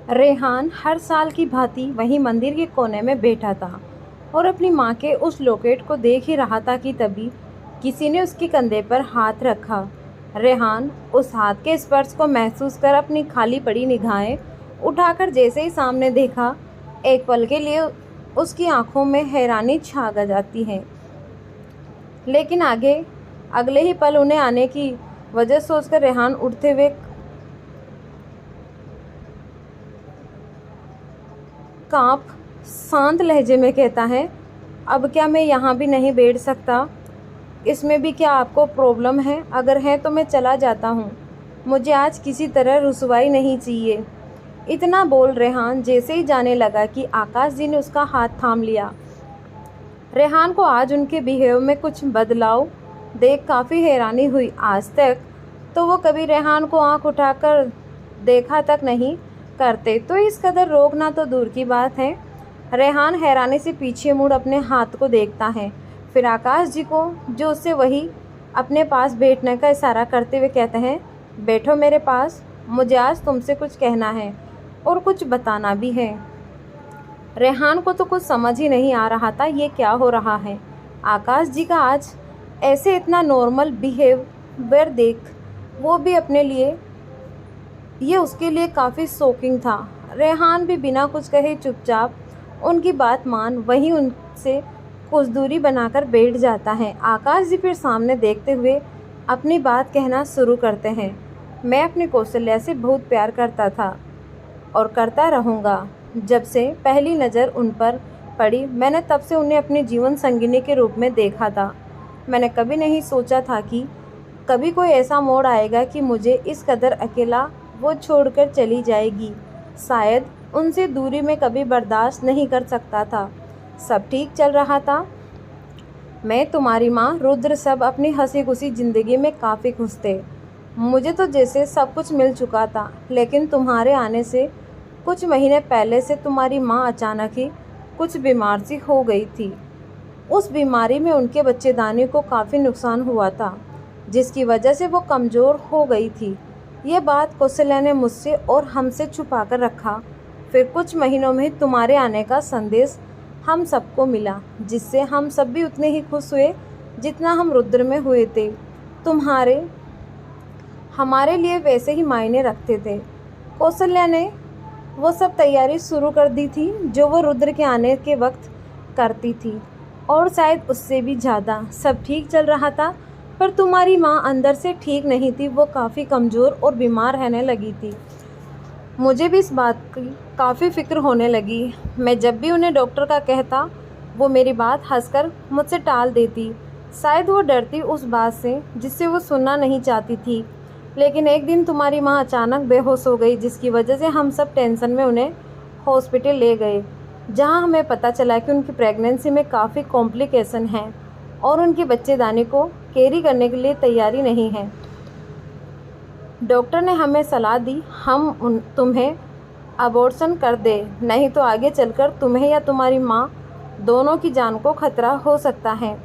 रेहान हर साल की भांति वहीं मंदिर के कोने में बैठा था और अपनी माँ के उस लॉकेट को देख ही रहा था कि तभी किसी ने उसके कंधे पर हाथ रखा। रेहान उस हाथ के स्पर्श को महसूस कर अपनी खाली पड़ी निगाहें उठाकर जैसे ही सामने देखा, एक पल के लिए उसकी आंखों में हैरानी छा जाती है। लेकिन अगले ही पल उन्हें आने की वजह सोचकर रेहान उठते हुए कांप शांत लहजे में कहता है, अब क्या मैं यहाँ भी नहीं बैठ सकता? इसमें भी क्या आपको प्रॉब्लम है? अगर है तो मैं चला जाता हूँ। मुझे आज किसी तरह रुसवाई नहीं चाहिए। इतना बोल रेहान जैसे ही जाने लगा कि आकाश जी ने उसका हाथ थाम लिया। रेहान को आज उनके बिहेव में कुछ बदलाव देख काफ़ी हैरानी हुई। आज तक तो वो कभी रेहान को आंख उठाकर देखा तक नहीं करते, तो इस कदर रोकना तो दूर की बात है। रेहान हैरानी से पीछे मुड़ अपने हाथ को देखता है, फिर आकाश जी को, जो उससे वही अपने पास बैठने का इशारा करते हुए कहते हैं, बैठो मेरे पास, मुझे आज तुमसे कुछ कहना है और कुछ बताना भी है। रेहान को तो कुछ समझ ही नहीं आ रहा था ये क्या हो रहा है। आकाश जी का आज ऐसे इतना नॉर्मल बिहेवियर देख वो भी अपने लिए ये उसके लिए काफ़ी शॉकिंग था। रेहान भी बिना कुछ कहे चुपचाप उनकी बात मान वहीं उनसे कुछ दूरी बनाकर बैठ जाता है। आकाश जी फिर सामने देखते हुए अपनी बात कहना शुरू करते हैं, मैं अपनी कौशल्या से बहुत प्यार करता था और करता रहूँगा। जब से पहली नज़र उन पर पड़ी, मैंने तब से उन्हें अपनी जीवन संगिनी के रूप में देखा था। मैंने कभी नहीं सोचा था कि कभी कोई ऐसा मोड़ आएगा कि मुझे इस कदर अकेला वो छोड़कर चली जाएगी। शायद उनसे दूरी में कभी बर्दाश्त नहीं कर सकता था। सब ठीक चल रहा था। मैं, तुम्हारी माँ, रुद्र सब अपनी हंसी खुशी ज़िंदगी में काफ़ी खुश थे। मुझे तो जैसे सब कुछ मिल चुका था, लेकिन तुम्हारे आने से कुछ महीने पहले से तुम्हारी माँ अचानक ही कुछ बीमार सी हो गई थी। उस बीमारी में उनके बच्चेदानी को काफ़ी नुकसान हुआ था, जिसकी वजह से वो कमज़ोर हो गई थी। ये बात कौशल्या ने मुझसे और हमसे छुपा कर रखा। फिर कुछ महीनों में तुम्हारे आने का संदेश हम सबको मिला, जिससे हम सब भी उतने ही खुश हुए जितना हम रुद्र में हुए थे। तुम्हारे हमारे लिए वैसे ही मायने रखते थे। कौशल्या ने वो सब तैयारी शुरू कर दी थी जो वो रुद्र के आने के वक्त करती थी, और शायद उससे भी ज़्यादा। सब ठीक चल रहा था, पर तुम्हारी माँ अंदर से ठीक नहीं थी। वो काफ़ी कमज़ोर और बीमार रहने लगी थी। मुझे भी इस बात की काफ़ी फ़िक्र होने लगी। मैं जब भी उन्हें डॉक्टर का कहता, वो मेरी बात हंसकर मुझसे टाल देती। शायद वो डरती उस बात से जिससे वो सुनना नहीं चाहती थी। लेकिन एक दिन तुम्हारी माँ अचानक बेहोश हो गई, जिसकी वजह से हम सब टेंशन में उन्हें हॉस्पिटल ले गए, जहाँ हमें पता चला कि उनकी प्रेगनेंसी में काफ़ी कॉम्प्लिकेशन हैं और उनके बच्चेदानी को कैरी करने के लिए तैयारी नहीं है। डॉक्टर ने हमें सलाह दी हम तुम्हें अबॉर्शन कर दें, नहीं तो आगे चलकर तुम्हें या तुम्हारी माँ दोनों की जान को खतरा हो सकता है।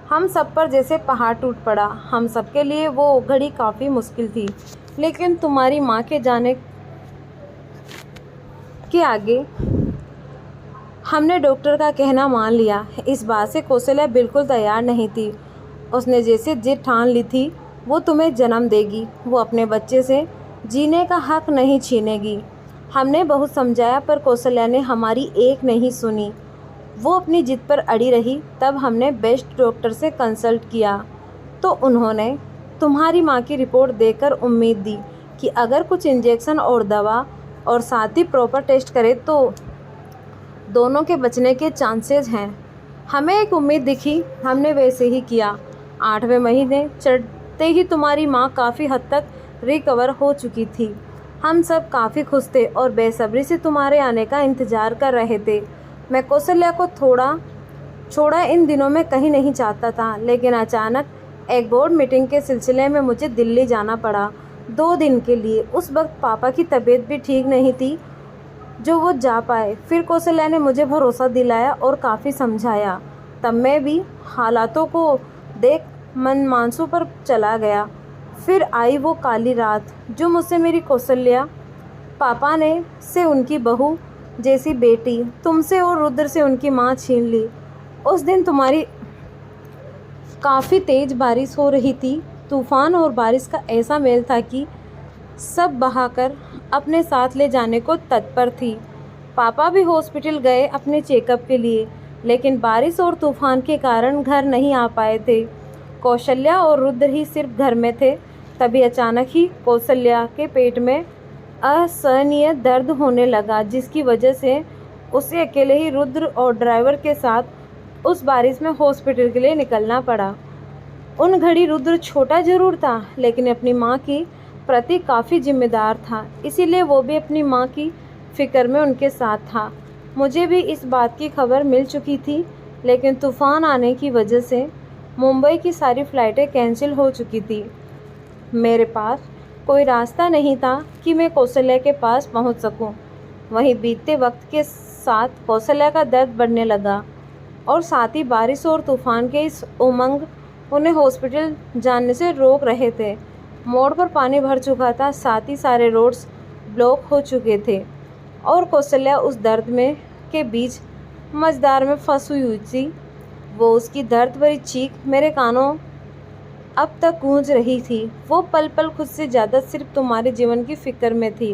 हम सब पर जैसे पहाड़ टूट पड़ा। हम सब के लिए वो घड़ी काफ़ी मुश्किल थी, लेकिन तुम्हारी माँ के जाने के आगे हमने डॉक्टर का कहना मान लिया। इस बात से कौशल्या बिल्कुल तैयार नहीं थी। उसने जैसे जिद ठान ली थी, वो तुम्हें जन्म देगी, वो अपने बच्चे से जीने का हक नहीं छीनेगी। हमने बहुत समझाया, पर कौशल्या ने हमारी एक नहीं सुनी। वो अपनी जिद पर अड़ी रही। तब हमने बेस्ट डॉक्टर से कंसल्ट किया, तो उन्होंने तुम्हारी माँ की रिपोर्ट देखकर उम्मीद दी कि अगर कुछ इंजेक्शन और दवा और साथ ही प्रॉपर टेस्ट करे तो दोनों के बचने के चांसेस हैं। हमें एक उम्मीद दिखी, हमने वैसे ही किया। 8वें महीने चढ़ते ही तुम्हारी माँ काफ़ी हद तक रिकवर हो चुकी थी। हम सब काफ़ी खुश थे और बेसब्री से तुम्हारे आने का इंतज़ार कर रहे थे। मैं कौशल्या को छोड़ा इन दिनों में कहीं नहीं चाहता था, लेकिन अचानक एक बोर्ड मीटिंग के सिलसिले में मुझे दिल्ली जाना पड़ा 2 दिन के लिए। उस वक्त पापा की तबीयत भी ठीक नहीं थी जो वो जा पाए। फिर कौशल्या ने मुझे भरोसा दिलाया और काफ़ी समझाया। तब मैं भी हालातों को देख मनमानसों पर चला गया। फिर आई वो काली रात जो मुझसे मेरी कौशल्या पापा ने से उनकी बहू जैसी बेटी, तुमसे और रुद्र से उनकी माँ छीन ली। उस दिन तुम्हारी काफ़ी तेज़ बारिश हो रही थी। तूफ़ान और बारिश का ऐसा मेल था कि सब बहाकर अपने साथ ले जाने को तत्पर थी। पापा भी हॉस्पिटल गए अपने चेकअप के लिए, लेकिन बारिश और तूफ़ान के कारण घर नहीं आ पाए थे। कौशल्या और रुद्र ही सिर्फ घर में थे। तभी अचानक ही कौशल्या के पेट में असहनीय दर्द होने लगा, जिसकी वजह से उसे अकेले ही रुद्र और ड्राइवर के साथ उस बारिश में हॉस्पिटल के लिए निकलना पड़ा। उन घड़ी रुद्र छोटा ज़रूर था, लेकिन अपनी माँ की प्रति काफ़ी जिम्मेदार था, इसीलिए वो भी अपनी माँ की फ़िक्र में उनके साथ था। मुझे भी इस बात की खबर मिल चुकी थी, लेकिन तूफ़ान आने की वजह से मुंबई की सारी फ़्लाइटें कैंसिल हो चुकी थी। मेरे पास कोई रास्ता नहीं था कि मैं कौशल्या के पास पहुंच सकूं। वहीं बीतते वक्त के साथ कौशल्या का दर्द बढ़ने लगा और साथ ही बारिश और तूफ़ान के इस उमंग उन्हें हॉस्पिटल जाने से रोक रहे थे। मोड़ पर पानी भर चुका था, साथ ही सारे रोड्स ब्लॉक हो चुके थे और कौशल्या उस दर्द में के बीच मझधार में फंसी हुई थी। वो उसकी दर्द भरी चीख मेरे कानों अब तक गूंज रही थी। वो पल पल खुद से ज़्यादा सिर्फ तुम्हारे जीवन की फ़िक्र में थी।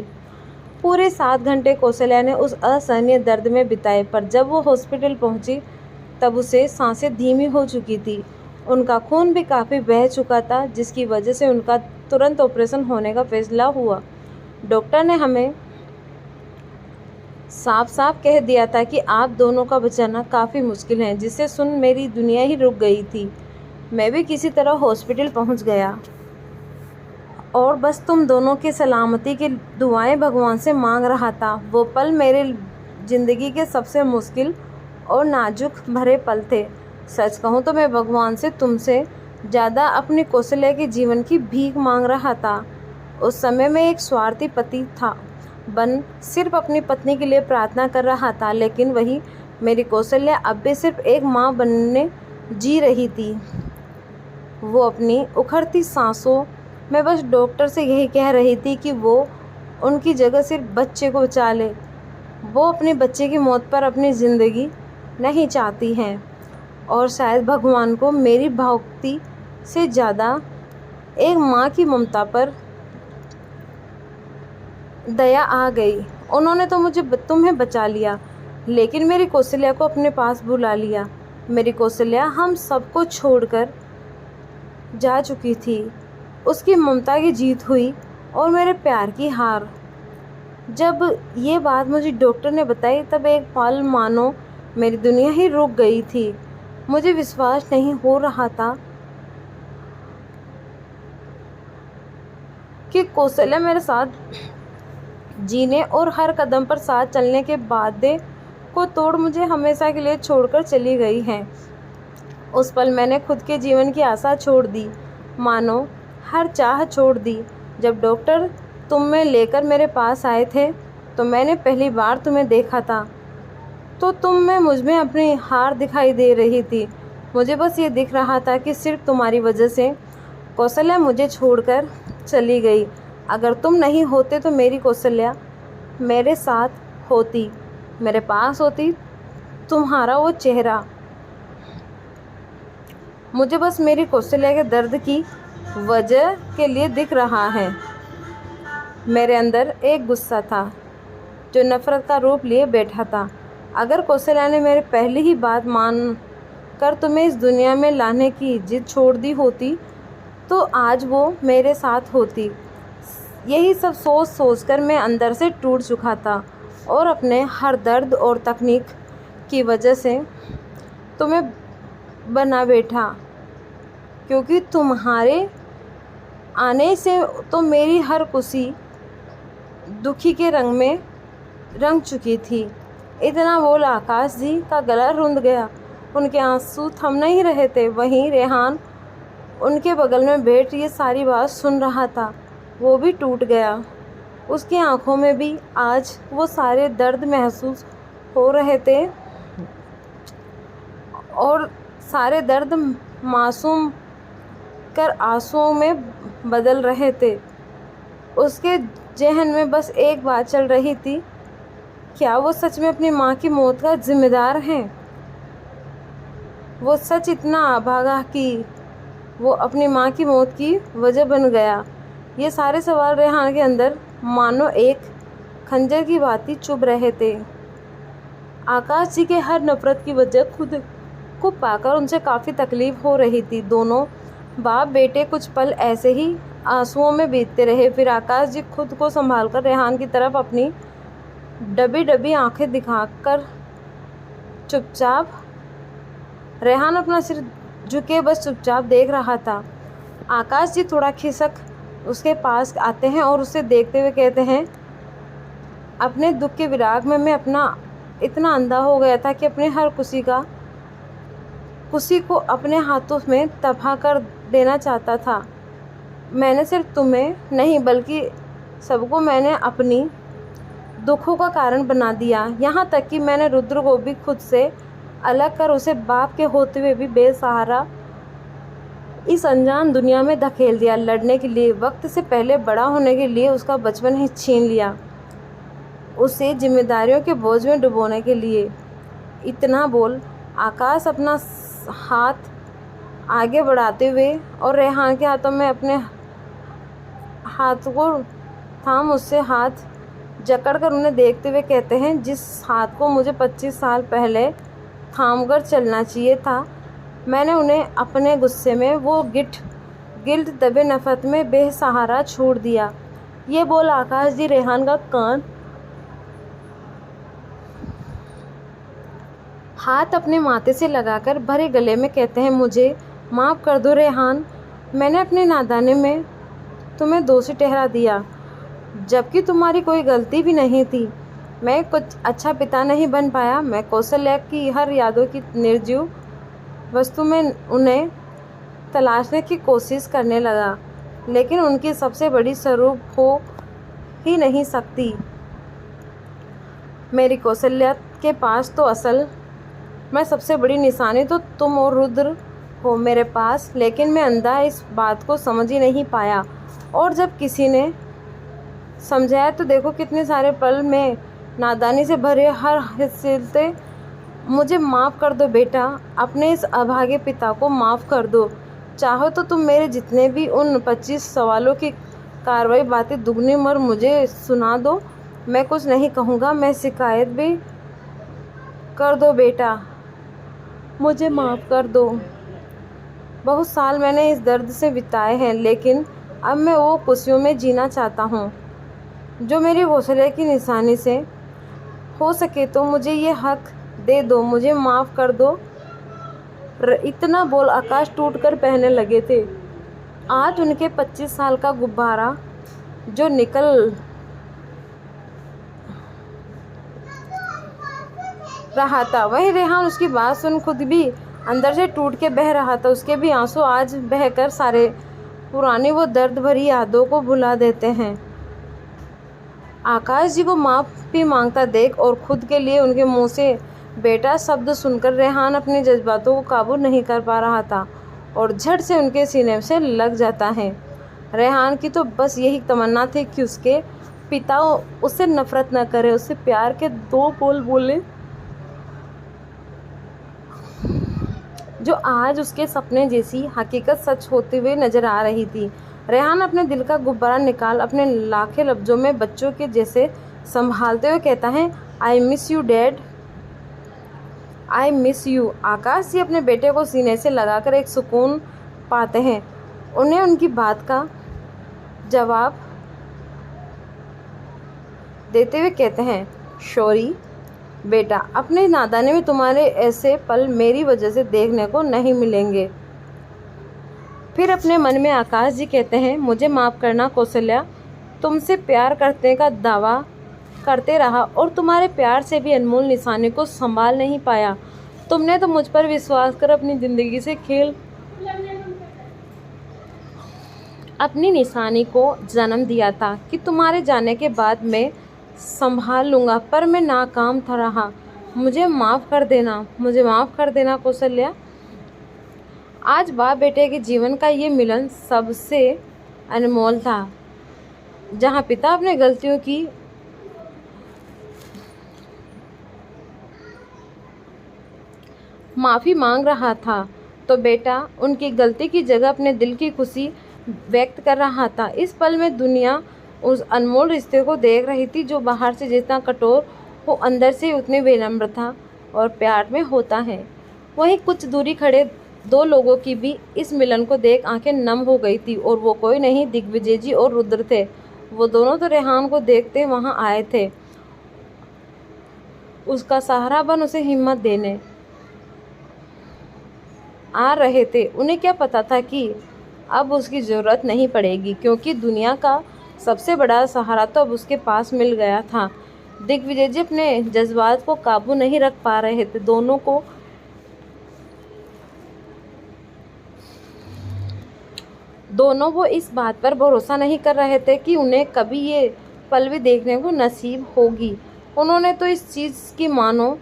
पूरे 7 घंटे कौशल्या ने उस असहनीय दर्द में बिताए, पर जब वो हॉस्पिटल पहुंची तब उसे सांसें धीमी हो चुकी थी। उनका खून भी काफ़ी बह चुका था, जिसकी वजह से उनका तुरंत ऑपरेशन होने का फैसला हुआ। डॉक्टर ने हमें साफ साफ कह दिया था कि आप दोनों का बचाना काफ़ी मुश्किल है, जिसे सुन मेरी दुनिया ही रुक गई थी। मैं भी किसी तरह हॉस्पिटल पहुंच गया और बस तुम दोनों की सलामती की दुआएं भगवान से मांग रहा था। वो पल मेरे ज़िंदगी के सबसे मुश्किल और नाजुक भरे पल थे। सच कहूँ तो मैं भगवान से तुमसे ज़्यादा अपनी कौशल्या के जीवन की भीख मांग रहा था। उस समय मैं एक स्वार्थी पति था बन सिर्फ अपनी पत्नी के लिए प्रार्थना कर रहा था, लेकिन वही मेरी कौशल्या अब भी सिर्फ एक माँ बनने जी रही थी। वो अपनी उखड़ती सांसों में बस डॉक्टर से यही कह रही थी कि वो उनकी जगह सिर्फ बच्चे को बचा ले। वो अपने बच्चे की मौत पर अपनी ज़िंदगी नहीं चाहती हैं और शायद भगवान को मेरी भक्ति से ज़्यादा एक माँ की ममता पर दया आ गई। उन्होंने तो तुम्हें बचा लिया, लेकिन मेरी कौशल्या को अपने पास बुला लिया। मेरी कौशल्या हम सबको छोड़कर जा चुकी थी। उसकी ममता की जीत हुई और मेरे प्यार की हार। जब ये बात मुझे डॉक्टर ने बताई तब एक पल मानो मेरी दुनिया ही रुक गई थी। मुझे विश्वास नहीं हो रहा था कि कौशल्या मेरे साथ जीने और हर कदम पर साथ चलने के वादे को तोड़ मुझे हमेशा के लिए छोड़कर चली गई हैं। उस पल मैंने खुद के जीवन की आशा छोड़ दी, मानो हर चाह छोड़ दी। जब डॉक्टर तुम्हें लेकर मेरे पास आए थे तो मैंने पहली बार तुम्हें देखा था, तो तुम में मुझ में अपनी हार दिखाई दे रही थी। मुझे बस ये दिख रहा था कि सिर्फ तुम्हारी वजह से कौशल्या मुझे छोड़कर चली गई। अगर तुम नहीं होते तो मेरी कौशल्या मेरे साथ होती, मेरे पास होती। तुम्हारा वो चेहरा मुझे बस मेरी कौशल्या के दर्द की वजह के लिए दिख रहा है। मेरे अंदर एक गुस्सा था जो नफ़रत का रूप लिए बैठा था। अगर कौशल्या ने मेरी पहली ही बात मान कर तुम्हें इस दुनिया में लाने की जिद छोड़ दी होती तो आज वो मेरे साथ होती। यही सब सोच सोचकर मैं अंदर से टूट चुका था और अपने हर दर्द और तकनीक की वजह से तुम्हें बना बैठा, क्योंकि तुम्हारे आने से तो मेरी हर खुशी दुखी के रंग में रंग चुकी थी। इतना बोल आकाश जी का गला रुंध गया। उनके आंसू थम नहीं रहे थे। वहीं रेहान उनके बगल में बैठ ये सारी बात सुन रहा था। वो भी टूट गया। उसकी आंखों में भी आज वो सारे दर्द महसूस हो रहे थे और सारे दर्द मासूम कर आंसुओं में बदल रहे थे। उसके जहन में बस एक बात चल रही थी, क्या वो सच में अपनी माँ की मौत का जिम्मेदार हैं? वो सच इतना अभागा कि वो अपनी माँ की मौत की वजह बन गया? ये सारे सवाल रेहान के अंदर मानो एक खंजर की भांति चुभ रहे थे। आकाश जी के हर नफरत की वजह खुद को पाकर उनसे काफ़ी तकलीफ हो रही थी। दोनों बाप बेटे कुछ पल ऐसे ही आंसुओं में बीतते रहे। फिर आकाश जी खुद को संभालकर रेहान की तरफ अपनी डबी डबी आंखें दिखाकर चुपचाप, रेहान अपना सिर झुके बस चुपचाप देख रहा था। आकाश जी थोड़ा खिसक उसके पास आते हैं और उसे देखते हुए कहते हैं, अपने दुख के विराग में मैं अपना इतना अंधा हो गया था कि अपने हर खुशी को अपने हाथों में तबाह कर देना चाहता था। मैंने सिर्फ तुम्हें नहीं बल्कि सबको मैंने अपनी दुखों का कारण बना दिया। यहाँ तक कि मैंने रुद्र को भी खुद से अलग कर उसे बाप के होते हुए भी बेसहारा इस अनजान दुनिया में धकेल दिया। लड़ने के लिए, वक्त से पहले बड़ा होने के लिए उसका बचपन ही छीन लिया, उसे जिम्मेदारियों के बोझ में डुबोने के लिए। इतना बोल आकाश अपना हाथ आगे बढ़ाते हुए और रेहान के हाथों में अपने हाथ को थाम उससे हाथ जकड़कर उन्हें देखते हुए कहते हैं, जिस हाथ को मुझे 25 साल पहले थामकर चलना चाहिए था, मैंने उन्हें अपने गुस्से में वो गिल्ट दबे नफरत में बेसहारा छोड़ दिया। ये बोल आकाश जी रेहान का कान हाथ अपने माथे से लगाकर भरे गले में कहते हैं, मुझे माफ़ कर दो रेहान। मैंने अपने नादानी में तुम्हें दोषी ठहरा दिया, जबकि तुम्हारी कोई गलती भी नहीं थी। मैं कुछ अच्छा पिता नहीं बन पाया। मैं कौशल्या की हर यादों की निर्जीव वस्तु में उन्हें तलाशने की कोशिश करने लगा, लेकिन उनकी सबसे बड़ी स्वरूप हो ही नहीं सकती। मेरी कौशल्या के पास तो असल मैं सबसे बड़ी निशानी तो तुम और रुद्र हो मेरे पास, लेकिन मैं अंधा इस बात को समझ ही नहीं पाया। और जब किसी ने समझाया तो देखो कितने सारे पल में नादानी से भरे हर हिस्से। मुझे माफ़ कर दो बेटा, अपने इस अभागे पिता को माफ़ कर दो। चाहो तो तुम मेरे जितने भी उन 25 सवालों की कार्रवाई बातें दुगनी उम्र मुझे सुना दो, मैं कुछ नहीं कहूँगा। मैं शिकायत भी कर दो बेटा, मुझे माफ़ कर दो। बहुत साल मैंने इस दर्द से बिताए हैं, लेकिन अब मैं वो खुशियों में जीना चाहता हूँ जो मेरी हौसले की निशानी से। हो सके तो मुझे ये हक दे दो, मुझे माफ़ कर दो। इतना बोल आकाश टूट कर बहने लगे थे। आज उनके 25 साल का गुब्बारा जो निकल रहा था, वही रेहान उसकी बात सुन खुद भी अंदर से टूट के बह रहा था। उसके भी आंसू आज बहकर सारे पुरानी वो दर्द भरी यादों को भुला देते हैं। आकाश जी को माफ़ी मांगता देख और खुद के लिए उनके मुंह से बेटा शब्द सुनकर रेहान अपने जज्बातों को काबू नहीं कर पा रहा था और झट से उनके सीने से लग जाता है। रेहान की तो बस यही तमन्ना थी कि उसके पिता उससे नफरत न करे, उससे प्यार के 2 बोल बोले जो आज उसके सपने जैसी हकीकत सच होते हुए नजर आ रही थी। रेहान अपने दिल का गुब्बारा निकाल अपने लाखे लफ्ज़ों में बच्चों के जैसे संभालते हुए कहता है, I miss you dad, I miss you. Akash ji अपने बेटे को सीने से लगाकर एक सुकून पाते हैं। उन्हें उनकी बात का जवाब देते हुए कहते हैं, शौरी बेटा, अपने नादानी में तुम्हारे ऐसे पल मेरी वजह से देखने को नहीं मिलेंगे। फिर अपने मन में आकाश जी कहते हैं, मुझे माफ़ करना कौशल्या, तुमसे प्यार करने का दावा करते रहा और तुम्हारे प्यार से भी अनमोल निशानी को संभाल नहीं पाया। तुमने तो मुझ पर विश्वास कर अपनी ज़िंदगी से खेल अपनी निशानी को जन्म दिया था कि तुम्हारे जाने के बाद मैं संभाल लूँगा, पर मैं नाकाम था रहा। मुझे माफ़ कर देना, मुझे माफ़ कर देना कौशल्या। आज बाप बेटे के जीवन का ये मिलन सबसे अनमोल था। जहाँ पिता अपने गलतियों की माफ़ी मांग रहा था तो बेटा उनकी गलती की जगह अपने दिल की खुशी व्यक्त कर रहा था। इस पल में दुनिया उस अनमोल रिश्ते को देख रही थी जो बाहर से जितना कठोर हो अंदर से उतनी विनम्रता और प्यार में होता है। वहीं कुछ दूरी खड़े दो लोगों की भी इस मिलन को देख आंखें नम हो गई थी और वो कोई नहीं, दिग्विजय जी और रुद्र थे। वो दोनों तो रेहान को देखते वहां आए थे, उसका सहारा बन उसे हिम्मत देने आ रहे थे। उन्हें क्या पता था कि अब उसकी ज़रूरत नहीं पड़ेगी, क्योंकि दुनिया का सबसे बड़ा सहारा तो अब उसके पास मिल गया था। दिग्विजय जी अपने जज्बात को काबू नहीं रख पा रहे थे। दोनों वो इस बात पर भरोसा नहीं कर रहे थे कि उन्हें कभी ये पल भी देखने को नसीब होगी। उन्होंने तो इस चीज़ की मानो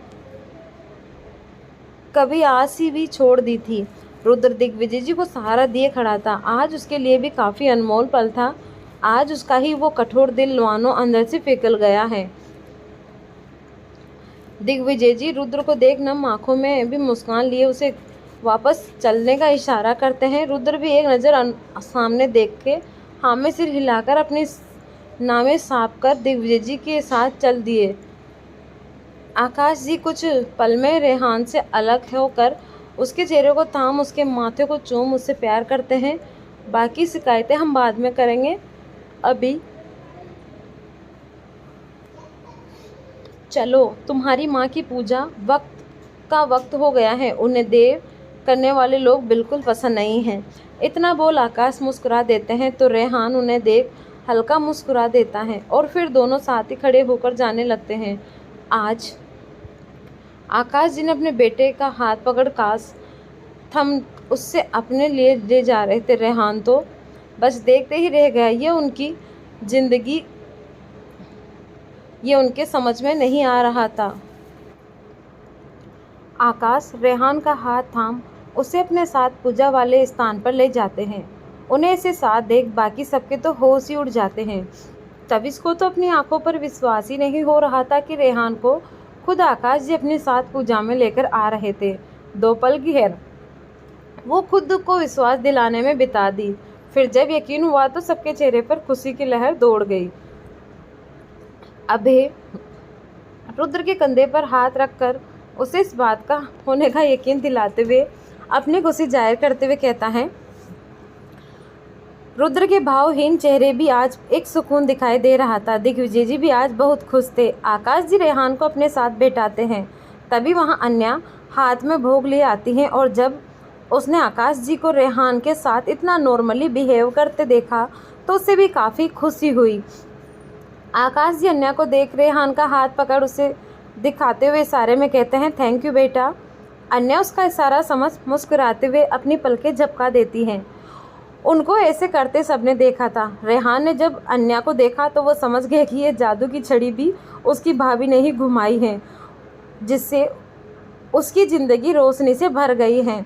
कभी आस ही भी छोड़ दी थी। रुद्र दिग्विजय जी को सहारा दिए खड़ा था। आज उसके लिए भी काफ़ी अनमोल पल था। आज उसका ही वो कठोर दिल मानो अंदर से पिघल गया है। दिग्विजय जी रुद्र को देख नम आंखों में भी मुस्कान लिए उसे वापस चलने का इशारा करते हैं। रुद्र भी एक नज़र सामने देख के हाँ में सिर हिलाकर अपनी नावें साफ कर दिग्विजय जी के साथ चल दिए। आकाश जी कुछ पल में रेहान से अलग होकर उसके चेहरे को थाम उसके माथे को चूम उससे प्यार करते हैं। बाकी शिकायतें हम बाद में करेंगे, अभी चलो तुम्हारी माँ की पूजा वक्त हो गया है। उन्हें देर करने वाले लोग बिल्कुल पसंद नहीं हैं। इतना बोल आकाश मुस्कुरा देते हैं तो रेहान उन्हें देख हल्का मुस्कुरा देता है और फिर दोनों साथ ही खड़े होकर जाने लगते हैं। आज आकाश जी ने अपने बेटे का हाथ पकड़ काश थम उससे अपने लिए ले जा रहे थे। रेहान तो बस देखते ही रह गया। ये उनकी जिंदगी ये उनके समझ में नहीं आ रहा था। आकाश रेहान का हाथ थाम उसे अपने साथ पूजा वाले स्थान पर ले जाते हैं। उन्हें इसे साथ देख बाकी सबके तो होश ही उड़ जाते हैं। तब इसको तो अपनी आंखों पर विश्वास ही नहीं हो रहा था कि रेहान को खुद आकाश जी अपने साथ पूजा में लेकर आ रहे थे। 2 पल की खैर वो खुद को विश्वास दिलाने में बिता दी। फिर जब यकीन हुआ तो सबके चेहरे पर खुशी की लहर दौड़ गई। अभय रुद्र के कंधे पर हाथ रखकर उसे इस बात का होने का यकीन दिलाते हुए अपनी खुशी जाहिर करते हुए कहता है। रुद्र के भावहीन चेहरे भी आज एक सुकून दिखाई दे रहा था। दिग्विजय जी भी आज बहुत खुश थे। आकाश जी रेहान को अपने साथ बैठाते हैं। तभी वहां अन्या हाथ में भोग ले आती हैं और जब उसने आकाश जी को रेहान के साथ इतना नॉर्मली बिहेव करते देखा तो उससे भी काफ़ी खुशी हुई। आकाश जी अन्या को देख रेहान का हाथ पकड़ उसे दिखाते हुए इशारे में कहते हैं, थैंक यू बेटा। अन्या उसका इशारा समझ मुस्कुराते हुए अपनी पलकें झपका देती हैं। उनको ऐसे करते सबने देखा था। रेहान ने जब अन्या को देखा तो वो समझ गए कि ये जादू की छड़ी भी उसकी भाभी ने ही घुमाई है, जिससे उसकी ज़िंदगी रोशनी से भर गई है।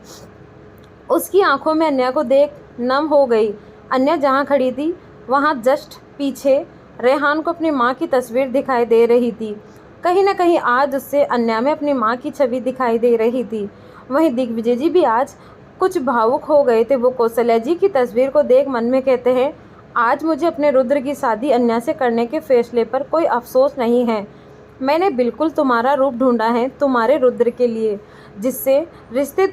उसकी आंखों में अन्या को देख नम हो गई। अन्या जहाँ खड़ी थी वहाँ जस्ट पीछे रेहान को अपनी माँ की तस्वीर दिखाई दे रही थी। कहीं ना कहीं आज उससे अन्या में अपनी माँ की छवि दिखाई दे रही थी। वहीं दिग्विजय जी भी आज कुछ भावुक हो गए थे। वो कौशल्या जी की तस्वीर को देख मन में कहते हैं, आज मुझे अपने रुद्र की शादी अन्या से करने के फैसले पर कोई अफसोस नहीं है। मैंने बिल्कुल तुम्हारा रूप ढूंढा है तुम्हारे रुद्र के लिए, जिससे रिश्ते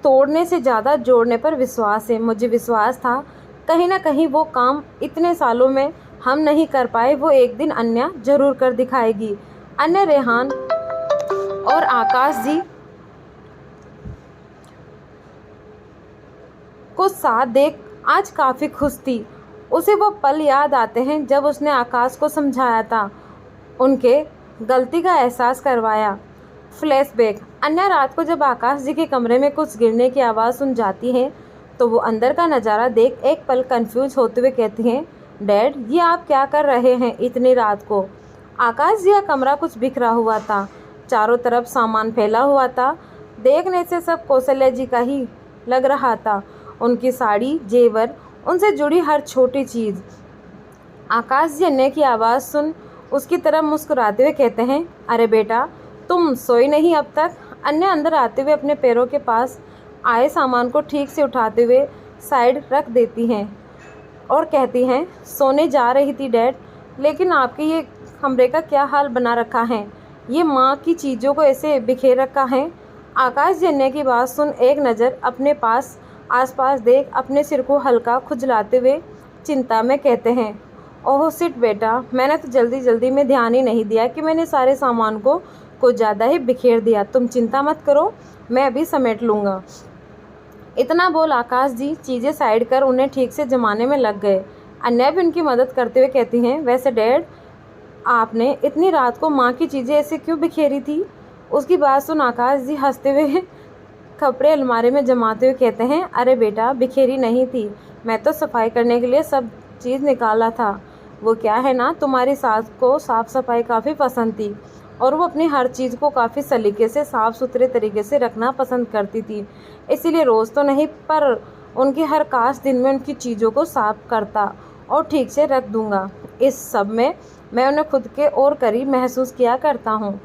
तोड़ने से ज़्यादा जोड़ने पर विश्वास है। मुझे विश्वास था कहीं ना कहीं वो काम इतने सालों में हम नहीं कर पाए, वो एक दिन अन्या जरूर कर दिखाएगी। अन्य रेहान और आकाश जी को साथ देख आज काफ़ी खुश थी। उसे वो पल याद आते हैं जब उसने आकाश को समझाया था, उनके गलती का एहसास करवाया। फ्लैशबैक। अन्या रात को जब आकाश जी के कमरे में कुछ गिरने की आवाज़ सुन जाती हैं तो वो अंदर का नज़ारा देख एक पल कंफ्यूज होते हुए कहती हैं, डैड ये आप क्या कर रहे हैं इतनी रात को। आकाश जी का कमरा कुछ बिखरा हुआ था, चारों तरफ सामान फैला हुआ था। देखने से सब कौशल्या जी का ही लग रहा था। उनकी साड़ी, जेवर, उनसे जुड़ी हर छोटी चीज़। आकाश जी अन्य की आवाज़ सुन उसकी तरफ मुस्कुराते हुए कहते हैं, अरे बेटा, तुम सोई नहीं अब तक? अन्य अंदर आते हुए अपने पैरों के पास आए सामान को ठीक से उठाते हुए साइड रख देती हैं और कहती हैं, सोने जा रही थी डैड, लेकिन आपके ये कमरे का क्या हाल बना रखा है? ये माँ की चीज़ों को ऐसे बिखेर रखा है। आकाश जी अन्य की बात सुन एक नज़र अपने पास आसपास देख अपने सिर को हल्का खुजलाते हुए चिंता में कहते हैं, ओह सिट बेटा, मैंने तो जल्दी जल्दी में ध्यान ही नहीं दिया कि मैंने सारे सामान को कुछ ज़्यादा ही बिखेर दिया। तुम चिंता मत करो, मैं अभी समेट लूँगा। इतना बोल आकाश जी चीज़ें साइड कर उन्हें ठीक से जमाने में लग गए। अन्य भी उनकी मदद करते हुए कहती हैं, वैसे डैड, आपने इतनी रात को माँ की चीज़ें ऐसे क्यों बिखेरी थी? उसकी बात सुन आकाश जी हंसते हुए कपड़े अलमारी में जमाते हुए कहते हैं, अरे बेटा, बिखेरी नहीं थी, मैं तो सफाई करने के लिए सब चीज़ निकाला था। वो क्या है ना, तुम्हारी सास को साफ़ सफाई काफ़ी पसंद थी और वो अपनी हर चीज़ को काफ़ी सलीके से साफ़ सुथरे तरीके से रखना पसंद करती थी। इसीलिए रोज़ तो नहीं, पर उनकी हर खास दिन में उनकी चीज़ों को साफ़ करता और ठीक से रख दूँगा। इस सब में मैं उन्हें खुद के और करीब महसूस किया करता हूँ।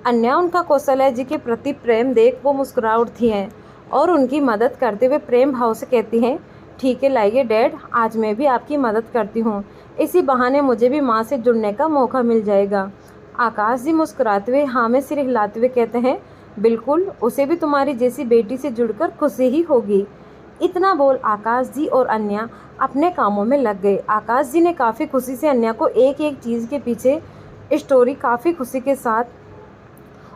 अन्या उनका कौशल्या जी के प्रति प्रेम देख वो मुस्कुरा उठती हैं और उनकी मदद करते हुए प्रेम भाव से कहती हैं, ठीक है, लाइए डैड, आज मैं भी आपकी मदद करती हूँ। इसी बहाने मुझे भी माँ से जुड़ने का मौका मिल जाएगा। आकाश जी मुस्कुराते हुए हाँ में सिर हिलाते हुए कहते हैं, बिल्कुल, उसे भी तुम्हारी जैसी बेटी से जुड़कर खुशी ही होगी। इतना बोल आकाश जी और अन्या अपने कामों में लग गए। आकाश जी ने काफ़ी खुशी से अन्या को एक एक चीज़ के पीछे स्टोरी काफ़ी खुशी के साथ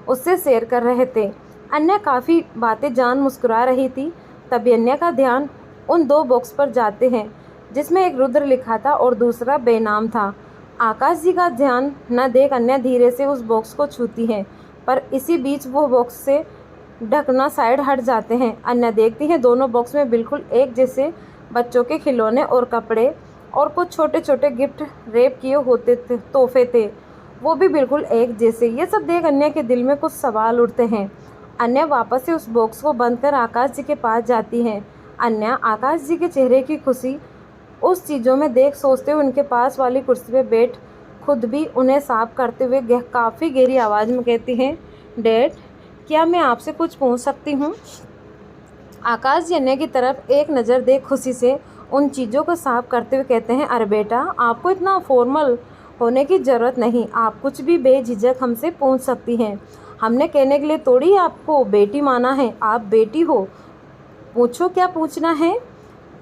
उससे शेयर कर रहे थे। अन्या काफ़ी बातें जान मुस्कुरा रही थी। तभी अन्या का ध्यान उन दो बॉक्स पर जाते हैं जिसमें एक रुद्र लिखा था और दूसरा बेनाम था। आकाश जी का ध्यान न देख अन्या धीरे से उस बॉक्स को छूती है, पर इसी बीच वो बॉक्स से ढकना साइड हट जाते हैं। अन्या देखती हैं दोनों बॉक्स में बिल्कुल एक जैसे बच्चों के खिलौने और कपड़े और कुछ छोटे छोटे गिफ्ट रैप किए होते थे, तोहफे थे, वो भी बिल्कुल एक जैसे। ये सब देख अन्या के दिल में कुछ सवाल उठते हैं। अन्या वापस से उस बॉक्स को बंद कर आकाश जी के पास जाती हैं। अन्या आकाश जी के चेहरे की खुशी उस चीज़ों में देख सोचते हुए उनके पास वाली कुर्सी पे बैठ खुद भी उन्हें साफ करते हुए काफ़ी गहरी आवाज़ में कहती हैं, डैड, क्या मैं आपसे कुछ पूछ सकती हूँ? आकाश जी अन्या की तरफ एक नज़र देख खुशी से उन चीज़ों को साफ करते हुए कहते हैं, अरे बेटा, आपको इतना फॉर्मल होने की ज़रूरत नहीं, आप कुछ भी बेझिझक हमसे पूछ सकती हैं। हमने कहने के लिए थोड़ी आपको बेटी माना है, आप बेटी हो, पूछो क्या पूछना है।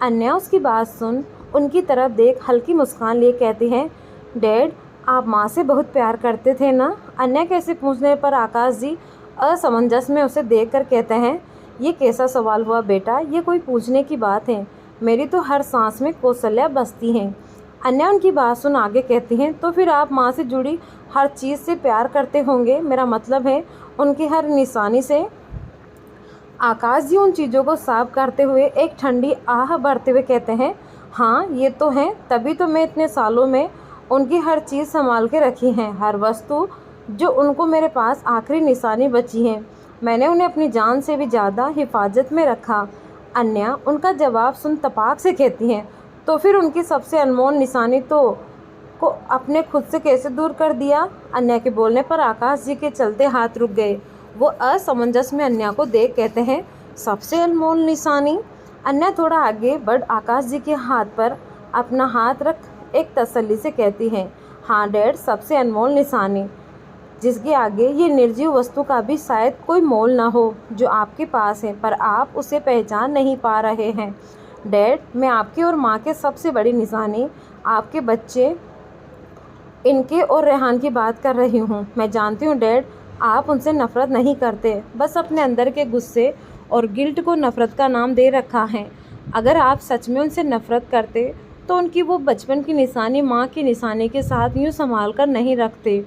अन्या उसकी बात सुन उनकी तरफ देख हल्की मुस्कान लिए कहती हैं, डैड, आप माँ से बहुत प्यार करते थे ना? अन्या कैसे पूछने पर आकाश जी असमंजस में उसे देखकर कहते हैं, ये कैसा सवाल हुआ बेटा, ये कोई पूछने की बात है, मेरी तो हर सांस में कौशल्या बसती हैं। अन्या उनकी बात सुन आगे कहती हैं, तो फिर आप माँ से जुड़ी हर चीज़ से प्यार करते होंगे, मेरा मतलब है उनकी हर निशानी से। आकाश जी उन चीज़ों को साफ करते हुए एक ठंडी आह भरते हुए कहते हैं, हाँ ये तो है, तभी तो मैं इतने सालों में उनकी हर चीज़ संभाल के रखी है, हर वस्तु जो उनको मेरे पास आखिरी निशानी बची है, मैंने उन्हें अपनी जान से भी ज़्यादा हिफाजत में रखा। अन्या उनका जवाब सुन तपाक से कहती हैं, तो फिर उनकी सबसे अनमोल निशानी को अपने खुद से कैसे दूर कर दिया? अन्या के बोलने पर आकाश जी के चलते हाथ रुक गए। वो असमंजस में अन्या को देख कहते हैं, सबसे अनमोल निशानी? अन्या थोड़ा आगे बढ़ आकाश जी के हाथ पर अपना हाथ रख एक तसल्ली से कहती हैं, हाँ डैड, सबसे अनमोल निशानी, जिसके आगे ये निर्जीव वस्तु का भी शायद कोई मोल ना हो जो आपके पास है, पर आप उसे पहचान नहीं पा रहे हैं। डैड, मैं आपके और माँ के सबसे बड़ी निशानी आपके बच्चे इनके और रेहान की बात कर रही हूँ। मैं जानती हूँ डैड, आप उनसे नफ़रत नहीं करते, बस अपने अंदर के गुस्से और गिल्ट को नफ़रत का नाम दे रखा है। अगर आप सच में उनसे नफ़रत करते तो उनकी वो बचपन की निशानी माँ की निशानी के साथ यूँ संभाल कर नहीं रखते।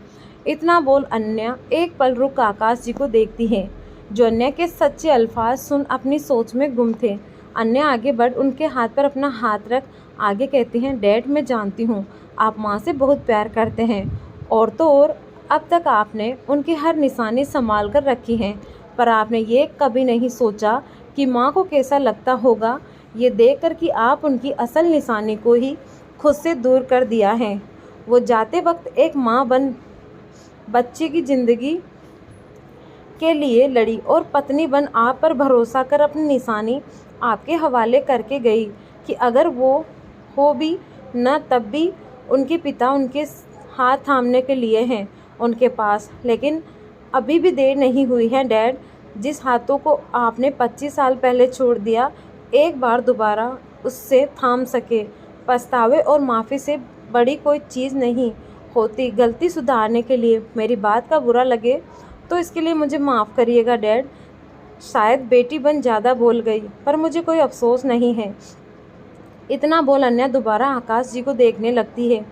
इतना बोल अन्या एक पल रुक आकाश जी को देखती है, जो अन्या के सच्चे अल्फाज सुन अपनी सोच में गुम थे। अन्या आगे बढ़ उनके हाथ पर अपना हाथ रख आगे कहती हैं, डैड, मैं जानती हूँ आप माँ से बहुत प्यार करते हैं, और तो और अब तक आपने उनकी हर निशानी संभाल कर रखी है, पर आपने ये कभी नहीं सोचा कि माँ को कैसा लगता होगा ये देखकर कि आप उनकी असल निशानी को ही खुद से दूर कर दिया है। वो जाते वक्त एक माँ बन बच्चे की ज़िंदगी के लिए लड़ी और पत्नी बन आप पर भरोसा कर अपनी निशानी आपके हवाले करके गई कि अगर वो हो भी न तब भी उनके पिता उनके हाथ थामने के लिए हैं उनके पास। लेकिन अभी भी देर नहीं हुई है डैड। जिस हाथों को आपने 25 साल पहले छोड़ दिया, एक बार दोबारा उससे थाम सके। पछतावे और माफ़ी से बड़ी कोई चीज़ नहीं होती गलती सुधारने के लिए। मेरी बात का बुरा लगे तो इसके लिए मुझे माफ़ करिएगा डैड। शायद बेटी बन ज़्यादा बोल गई, पर मुझे कोई अफसोस नहीं है। इतना बोल अन्या दोबारा आकाश जी को देखने लगती है,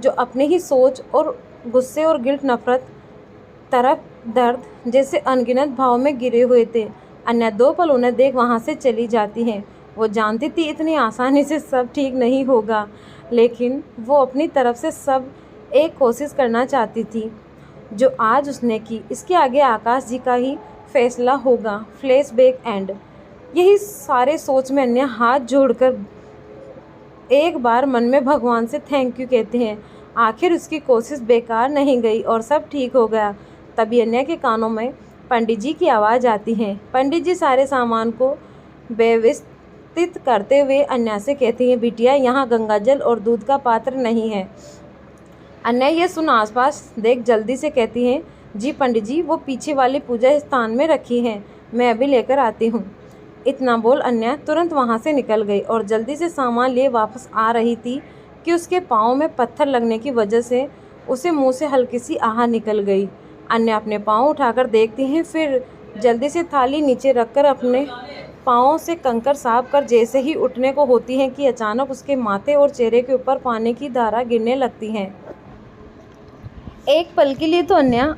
जो अपने ही सोच और गुस्से और गिल्ट, नफरत, तरफ दर्द जैसे अनगिनत भाव में गिरे हुए थे। अन्या 2 पल उन्हें देख वहाँ से चली जाती हैं। वो जानती थी इतनी आसानी से सब ठीक नहीं होगा, लेकिन वो अपनी तरफ से सब एक कोशिश करना चाहती थी, जो आज उसने की। इसके आगे आकाश जी का ही फैसला होगा। Flashback and. यही सारे सोच में अन्या हाथ जोड़कर एक बार मन में भगवान से थैंक यू कहते हैं। आखिर उसकी कोशिश बेकार नहीं गई और सब ठीक हो गया। तभी अन्या के कानों में पंडित जी की आवाज़ आती है। पंडित जी सारे सामान को व्यवस्थित करते हुए अन्या से कहती हैं, बिटिया यहाँ गंगाजल और दूध का पात्र नहीं है। अन्या ये सुन आसपास देख जल्दी से कहती हैं, जी पंडित जी, वो पीछे वाले पूजा स्थान में रखी हैं, मैं अभी लेकर आती हूँ। इतना बोल अन्या तुरंत वहाँ से निकल गई और जल्दी से सामान लिए वापस आ रही थी कि उसके पाँव में पत्थर लगने की वजह से उसे मुंह से हल्की सी आह निकल गई। अन्या अपने पाँव उठाकर देखती हैं, फिर जल्दी से थाली नीचे रखकर अपने पाँव से कंकड़ साफ कर जैसे ही उठने को होती हैं कि अचानक उसके माथे और चेहरे के ऊपर पानी की धारा गिरने लगती हैं। एक पल के लिए तो अन्या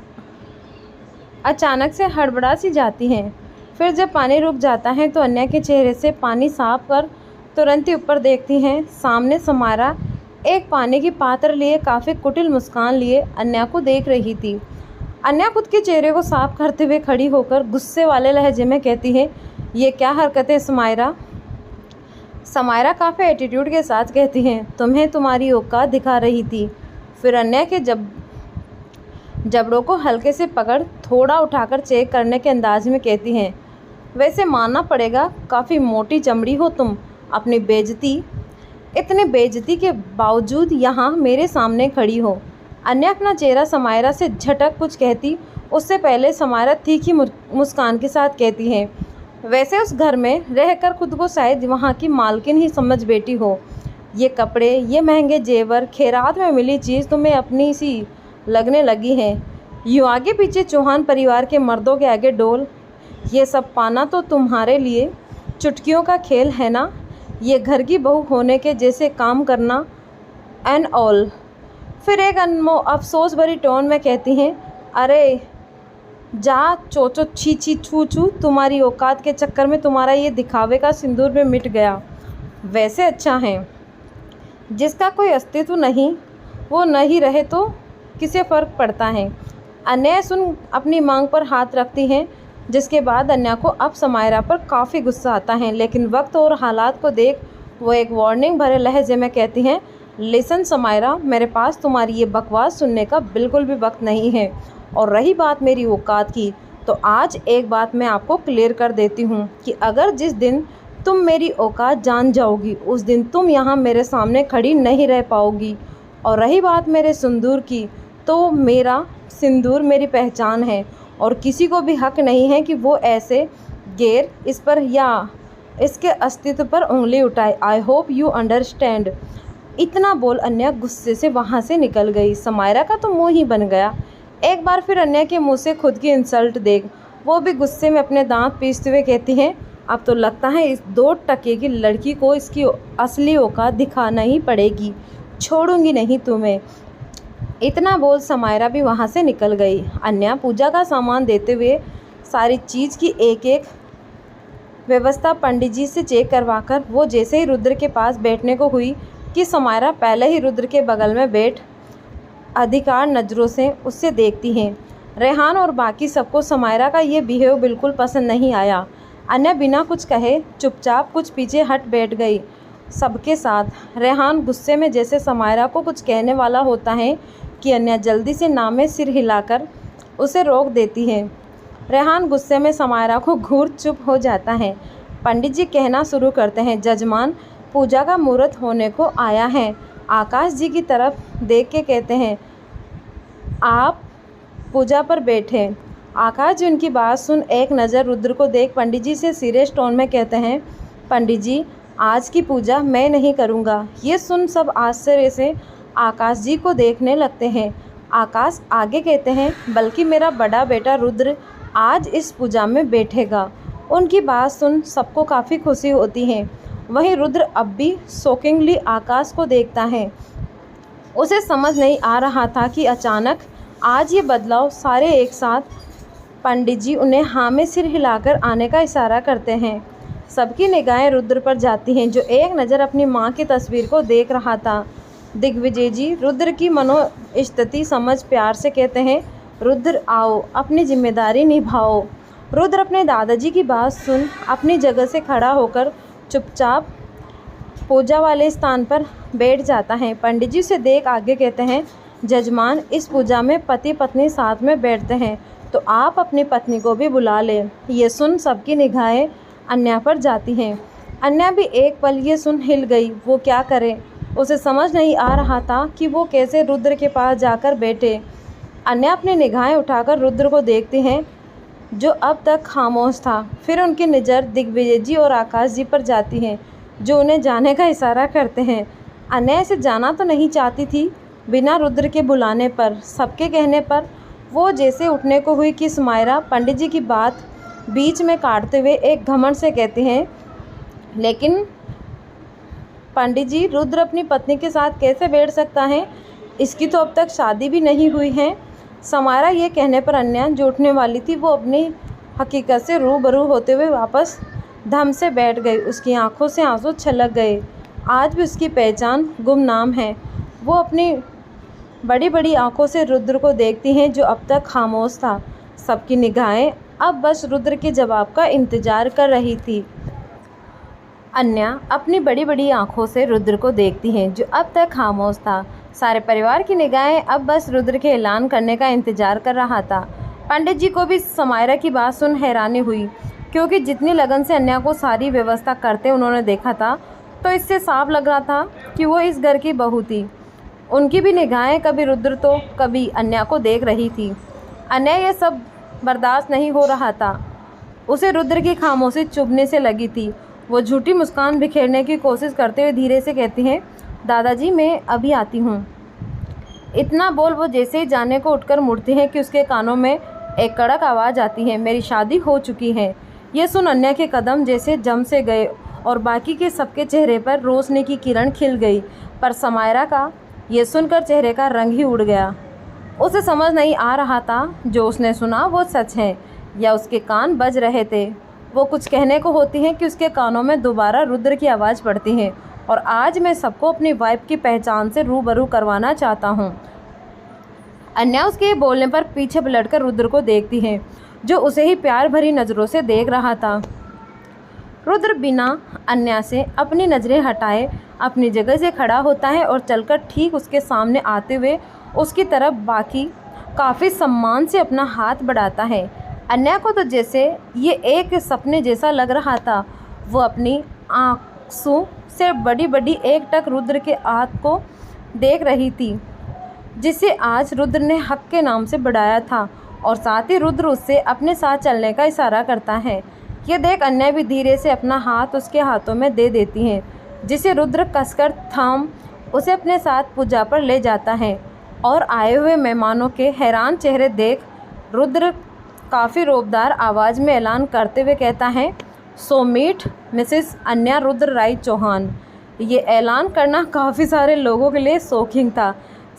अचानक से हड़बड़ा सी जाती हैं। फिर जब पानी रुक जाता है तो अन्या के चेहरे से पानी साफ कर तुरंत ही ऊपर देखती हैं। सामने समारा एक पानी की पात्र लिए काफ़ी कुटिल मुस्कान लिए अन्या को देख रही थी। अन्या खुद के चेहरे को साफ करते हुए खड़ी होकर गुस्से वाले लहजे में कहती है, ये क्या हरकत है समायरा? समायरा काफ़ी एटीट्यूड के साथ कहती हैं, तुम्हें तुम्हारी औकात दिखा रही थी। फिर अन्या के जबड़ों को हल्के से पकड़ थोड़ा उठाकर चेक करने के अंदाज में कहती हैं, वैसे मानना पड़ेगा काफ़ी मोटी चमड़ी हो तुम। अपनी इतने बेइज्जती के बावजूद यहाँ मेरे सामने खड़ी हो। अन्या अपना चेहरा समायरा से झटक कुछ कहती उससे पहले समायरा तीखी मुस्कान के साथ कहती है, वैसे उस घर में रहकर खुद को शायद वहाँ की मालकिन ही समझ बैठी हो। ये कपड़े, ये महंगे जेवर, खैरात में मिली चीज़ तुम्हें अपनी सी लगने लगी है। यूँ आगे पीछे चौहान परिवार के मर्दों के आगे डोल। ये सब पाना तो तुम्हारे लिए चुटकियों का खेल है ना। ये घर की बहू होने के जैसे काम करना एंड ऑल। फिर एक अफसोस भरी टोन में कहती हैं, अरे जा चोचो, छी छी, छू छू, तुम्हारी औकात के चक्कर में तुम्हारा ये दिखावे का सिंदूर में मिट गया। वैसे अच्छा है, जिसका कोई अस्तित्व नहीं वो नहीं रहे तो किसे फ़र्क पड़ता है। अन्या सुन अपनी मांग पर हाथ रखती हैं, जिसके बाद अन्या को अब समायरा पर काफ़ी गुस्सा आता है। लेकिन वक्त और हालात को देख वो एक वार्निंग भरे लहजे में कहती हैं, लिसन समायरा, मेरे पास तुम्हारी ये बकवास सुनने का बिल्कुल भी वक्त नहीं है। और रही बात मेरी औकात की, तो आज एक बात मैं आपको क्लियर कर देती हूँ कि अगर जिस दिन तुम मेरी औकात जान जाओगी उस दिन तुम यहाँ मेरे सामने खड़ी नहीं रह पाओगी। और रही बात मेरे सिंदूर की, तो मेरा सिंदूर मेरी पहचान है और किसी को भी हक नहीं है कि वो ऐसे गैर इस पर या इसके अस्तित्व पर उंगली उठाए। I hope you understand. इतना बोल अन्या गुस्से से वहाँ से निकल गई। समायरा का तो मुंह ही बन गया। एक बार फिर अन्या के मुंह से खुद की इंसल्ट देख वो भी गुस्से में अपने दांत पीसते हुए कहती हैं, अब तो लगता है इस 2 टके की लड़की को इसकी असली औकात दिखाना ही पड़ेगी, छोड़ूंगी नहीं तुम्हें। इतना बोल समायरा भी वहाँ से निकल गई। अन्या पूजा का सामान देते हुए सारी चीज़ की एक एक व्यवस्था पंडित जी से चेक करवाकर वो जैसे ही रुद्र के पास बैठने को हुई कि समायरा पहले ही रुद्र के बगल में बैठ अधिकार नज़रों से उससे देखती हैं। रेहान और बाकी सबको समायरा का ये बिहेव बिल्कुल पसंद नहीं आया। अन्या बिना कुछ कहे चुपचाप कुछ पीछे हट बैठ गई। सबके साथ। रेहान गुस्से में जैसे समायरा को कुछ कहने वाला होता है कि अन्या जल्दी से ना में सिर हिलाकर उसे रोक देती है। रेहान गुस्से में समायरा को घूर चुप हो जाता है। पंडित जी कहना शुरू करते हैं, जजमान, पूजा का मुहूर्त होने को आया है। आकाश जी की तरफ देख के कहते हैं, आप पूजा पर बैठे। आकाश जी उनकी बात सुन एक नज़र रुद्र को देख पंडित जी से सीरियस टोन में कहते हैं, पंडित जी, आज की पूजा मैं नहीं करूँगा। ये सुन सब आश्चर्य से आकाश जी को देखने लगते हैं। आकाश आगे कहते हैं, बल्कि मेरा बड़ा बेटा रुद्र आज इस पूजा में बैठेगा। उनकी बात सुन सबको काफ़ी खुशी होती है। वहीं रुद्र अब भी शॉकिंगली आकाश को देखता है। उसे समझ नहीं आ रहा था कि अचानक आज ये बदलाव सारे एक साथ। पंडित जी उन्हें हाँ में सिर हिलाकर आने का इशारा करते हैं। सबकी निगाहें रुद्र पर जाती हैं, जो एक नज़र अपनी माँ की तस्वीर को देख रहा था। दिग्विजय जी रुद्र की मनोस्थिति समझ प्यार से कहते हैं, रुद्र आओ, अपनी जिम्मेदारी निभाओ। रुद्र अपने दादाजी की बात सुन अपनी जगह से खड़ा होकर चुपचाप पूजा वाले स्थान पर बैठ जाता है। पंडित जी उसे देख आगे कहते हैं, जजमान, इस पूजा में पति पत्नी साथ में बैठते हैं, तो आप अपनी पत्नी को भी बुला लें। ये सुन सबकी निगाहें अन्या पर जाती हैं। अन्या भी एक पल ये सुन हिल गई। वो क्या करे? उसे समझ नहीं आ रहा था कि वो कैसे रुद्र के पास जाकर बैठे। अन्या अपनी निगाहें उठाकर रुद्र को देखती हैं, जो अब तक खामोश था। फिर उनकी नज़र दिग्विजय जी और आकाश जी पर जाती है, जो उन्हें जाने का इशारा करते हैं। अन्या इसे जाना तो नहीं चाहती थी। बिना रुद्र के बुलाने पर, सबके कहने पर वो जैसे उठने को हुई कि समायरा पंडित जी की बात बीच में काटते हुए एक घमंड से कहती हैं, लेकिन पंडित जी, रुद्र अपनी पत्नी के साथ कैसे बैठ सकता है? इसकी तो अब तक शादी भी नहीं हुई है। समायरा ये कहने पर अन्या जो उठने वाली थी, वो अपनी हकीकत से रूबरू होते हुए वापस धम से बैठ गई। उसकी आंखों से आंसू छलक गए। आज भी उसकी पहचान गुमनाम है। वो अपनी बड़ी बड़ी आंखों से रुद्र को देखती हैं, जो अब तक खामोश था। सबकी निगाहें अब बस रुद्र के जवाब का इंतज़ार कर रही थी। अन्या अपनी बड़ी बड़ी आंखों से रुद्र को देखती हैं, जो अब तक खामोश था। सारे परिवार की निगाहें अब बस रुद्र के ऐलान करने का इंतज़ार कर रहा था। पंडित जी को भी समायरा की बात सुन हैरानी हुई, क्योंकि जितनी लगन से अन्या को सारी व्यवस्था करते उन्होंने देखा था, तो इससे साफ लग रहा था कि वो इस घर की बहू थी। उनकी भी निगाहें कभी रुद्र तो कभी अन्या को देख रही थी। अन्या ये सब बर्दाश्त नहीं हो रहा था। उसे रुद्र की खामोशी चुभने से लगी थी। वो झूठी मुस्कान बिखेरने की कोशिश करते हुए धीरे से कहती हैं, दादाजी, मैं अभी आती हूँ। इतना बोल वो जैसे ही जाने को उठकर मुड़ती हैं कि उसके कानों में एक कड़क आवाज़ आती है, मेरी शादी हो चुकी है। ये सुन अन्या के कदम जैसे जम से गए और बाकी के सबके चेहरे पर रोशनी की किरण खिल गई, पर समायरा का ये सुनकर चेहरे का रंग ही उड़ गया। उसे समझ नहीं आ रहा था जो उसने सुना वो सच है या उसके कान बज रहे थे। वो कुछ कहने को होती है कि उसके कानों में दोबारा रुद्र की आवाज़ पड़ती है, और आज मैं सबको अपनी वाइफ की पहचान से रूबरू करवाना चाहता हूँ। अन्या उसके बोलने पर पीछे पलटकर रुद्र को देखती है, जो उसे ही प्यार भरी नज़रों से देख रहा था। रुद्र बिना अन्या से अपनी नज़रें हटाए अपनी जगह से खड़ा होता है और चलकर ठीक उसके सामने आते हुए उसकी तरफ बाकी काफ़ी सम्मान से अपना हाथ बढ़ाता है। अन्या को तो जैसे ये एक सपने जैसा लग रहा था। वो अपनी आंसू से बड़ी बड़ी एक टक रुद्र के हाथ को देख रही थी, जिसे आज रुद्र ने हक के नाम से बढ़ाया था, और साथ ही रुद्र उससे अपने साथ चलने का इशारा करता है। ये देख अन्या भी धीरे से अपना हाथ उसके हाथों में दे देती हैं, जिसे रुद्र कसकर थाम उसे अपने साथ पूजा पर ले जाता है। और आए हुए मेहमानों के हैरान चेहरे देख रुद्र काफ़ी रोबदार आवाज़ में ऐलान करते हुए कहता है, सो मीट मिसेस अन्या रुद्र राय चौहान। ये ऐलान करना काफ़ी सारे लोगों के लिए शॉकिंग था।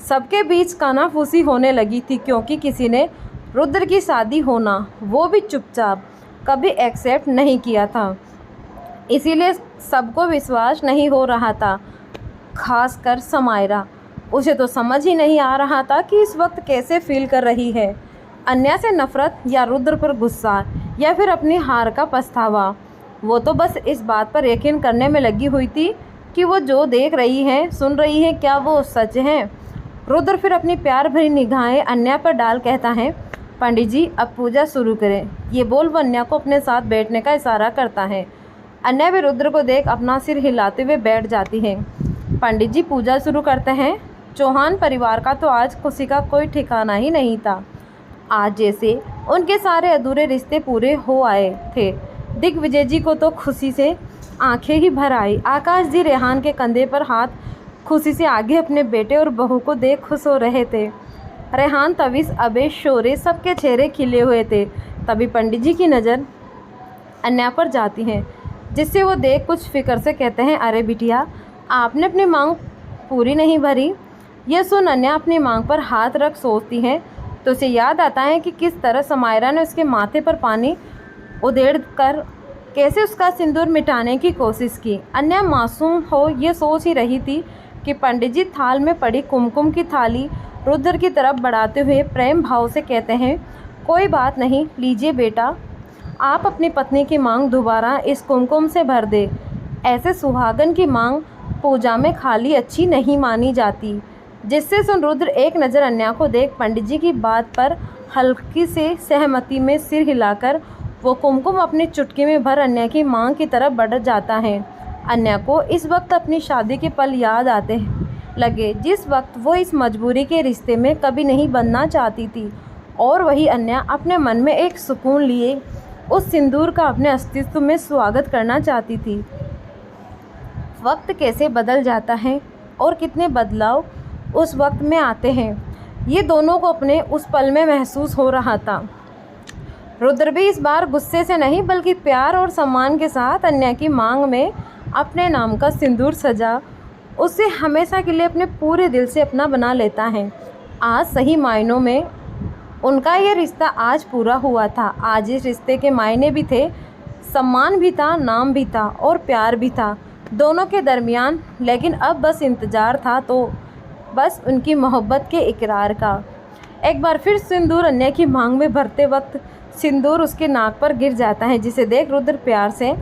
सबके बीच कानाफूसी होने लगी थी, क्योंकि किसी ने रुद्र की शादी होना, वो भी चुपचाप, कभी एक्सेप्ट नहीं किया था। इसीलिए सबको विश्वास नहीं हो रहा था, खासकर समायरा। उसे तो समझ ही नहीं आ रहा था कि इस वक्त कैसे फील कर रही है, अन्या से नफ़रत या रुद्र पर गुस्सा या फिर अपनी हार का पछतावा। वो तो बस इस बात पर यकीन करने में लगी हुई थी कि वो जो देख रही हैं, सुन रही हैं, क्या वो सच हैं। रुद्र फिर अपनी प्यार भरी निगाहें अन्या पर डाल कहता है, पंडित जी अब पूजा शुरू करें। ये बोल वो अन्या को अपने साथ बैठने का इशारा करता है। अन्या भी रुद्र को देख अपना सिर हिलाते हुए बैठ जाती है। पंडित जी पूजा शुरू करते हैं। चौहान परिवार का तो आज खुशी का कोई ठिकाना ही नहीं था। आज जैसे उनके सारे अधूरे रिश्ते पूरे हो आए थे। दिग्विजय जी को तो खुशी से आंखें ही भर आई। आकाश जी रेहान के कंधे पर हाथ खुशी से आगे अपने बेटे और बहू को देख खुश हो रहे थे। रेहान, तवीस, अबे, शोरे सबके चेहरे खिले हुए थे। तभी पंडित जी की नज़र अन्या पर जाती है, जिससे वो देख कुछ फिक्र से कहते हैं, अरे बिटिया आपने अपनी मांग पूरी नहीं भरी। यह सुन अन्या अपनी मांग पर हाथ रख सोचती है तो उसे याद आता है कि किस तरह समायरा ने उसके माथे पर पानी उधेड़ कर कैसे उसका सिंदूर मिटाने की कोशिश की। अन्या मासूम हो ये सोच ही रही थी कि पंडित जी थाल में पड़ी कुमकुम की थाली रुद्र की तरफ बढ़ाते हुए प्रेम भाव से कहते हैं, कोई बात नहीं, लीजिए बेटा, आप अपनी पत्नी की मांग दोबारा इस कुमकुम से भर दे। ऐसे सुहागन की मांग पूजा में खाली अच्छी नहीं मानी जाती। जिससे सुन रुद्र एक नज़र अन्या को देख पंडित जी की बात पर हल्की से सहमति में सिर हिलाकर वो कुमकुम अपनी चुटकी में भर अन्या की मांग की तरफ बढ़ जाता है। अन्या को इस वक्त अपनी शादी के पल याद आते लगे, जिस वक्त वो इस मजबूरी के रिश्ते में कभी नहीं बनना चाहती थी। और वही अन्या अपने मन में एक सुकून लिए उस सिंदूर का अपने अस्तित्व में स्वागत करना चाहती थी। वक्त कैसे बदल जाता है और कितने बदलाव उस वक्त में आते हैं, ये दोनों को अपने उस पल में महसूस हो रहा था। रुद्र भी इस बार गुस्से से नहीं बल्कि प्यार और सम्मान के साथ अन्या की मांग में अपने नाम का सिंदूर सजा उसे हमेशा के लिए अपने पूरे दिल से अपना बना लेता है। आज सही मायनों में उनका ये रिश्ता आज पूरा हुआ था। आज इस रिश्ते के मायने भी थे, सम्मान भी था, नाम भी था और प्यार भी था दोनों के दरमियान। लेकिन अब बस इंतज़ार था तो बस उनकी मोहब्बत के इकरार का। एक बार फिर सिंदूर अन्या की मांग में भरते वक्त सिंदूर उसके नाक पर गिर जाता है, जिसे देख रुद्र प्यार से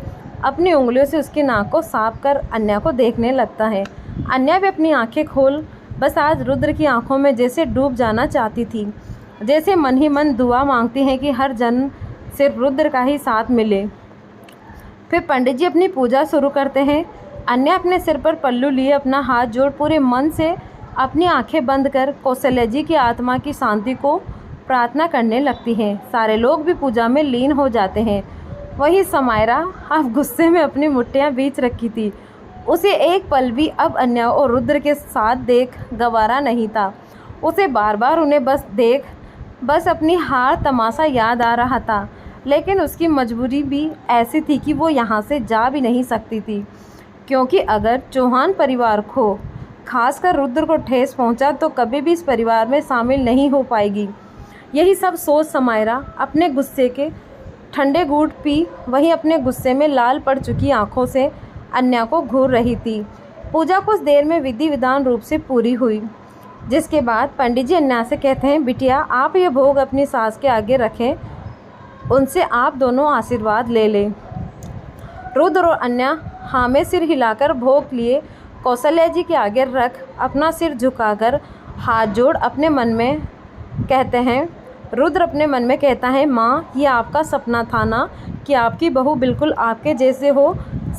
अपनी उंगलियों से उसकी नाक को साफ कर अन्या को देखने लगता है। अन्या भी अपनी आंखें खोल बस आज रुद्र की आंखों में जैसे डूब जाना चाहती थी, जैसे मन ही मन दुआ मांगती हैं कि हर जन्म सिर्फ रुद्र का ही साथ मिले। फिर पंडित जी अपनी पूजा शुरू करते हैं। अन्या अपने सिर पर पल्लू लिए अपना हाथ जोड़ पूरे मन से अपनी आंखें बंद कर कौशल्या जी की आत्मा की शांति को प्रार्थना करने लगती हैं। सारे लोग भी पूजा में लीन हो जाते हैं। वही समायरा अब गुस्से में अपनी मुट्ठियां बीच रखी थी। उसे एक पल भी अब अन्या और रुद्र के साथ देख गवारा नहीं था। उसे बार बार उन्हें बस अपनी हार तमाशा याद आ रहा था। लेकिन उसकी मजबूरी भी ऐसी थी कि वो यहाँ से जा भी नहीं सकती थी, क्योंकि अगर चौहान परिवार को खासकर रुद्र को ठेस पहुंचा तो कभी भी इस परिवार में शामिल नहीं हो पाएगी। यही सब सोच समायरा अपने गुस्से के ठंडे घूंट पी वहीं अपने गुस्से में लाल पड़ चुकी आंखों से अन्या को घूर रही थी। पूजा कुछ देर में विधि विधान रूप से पूरी हुई, जिसके बाद पंडित जी अन्या से कहते हैं, बिटिया आप ये भोग अपनी सास के आगे रखें, उनसे आप दोनों आशीर्वाद ले लें। रुद्र और अन्या हाँ में सिर हिलाकर भोग लिए कौशल्या जी के आगे रख अपना सिर झुकाकर हाथ जोड़ अपने मन में कहते हैं। रुद्र अपने मन में कहता है, माँ ये आपका सपना था ना कि आपकी बहू बिल्कुल आपके जैसे हो।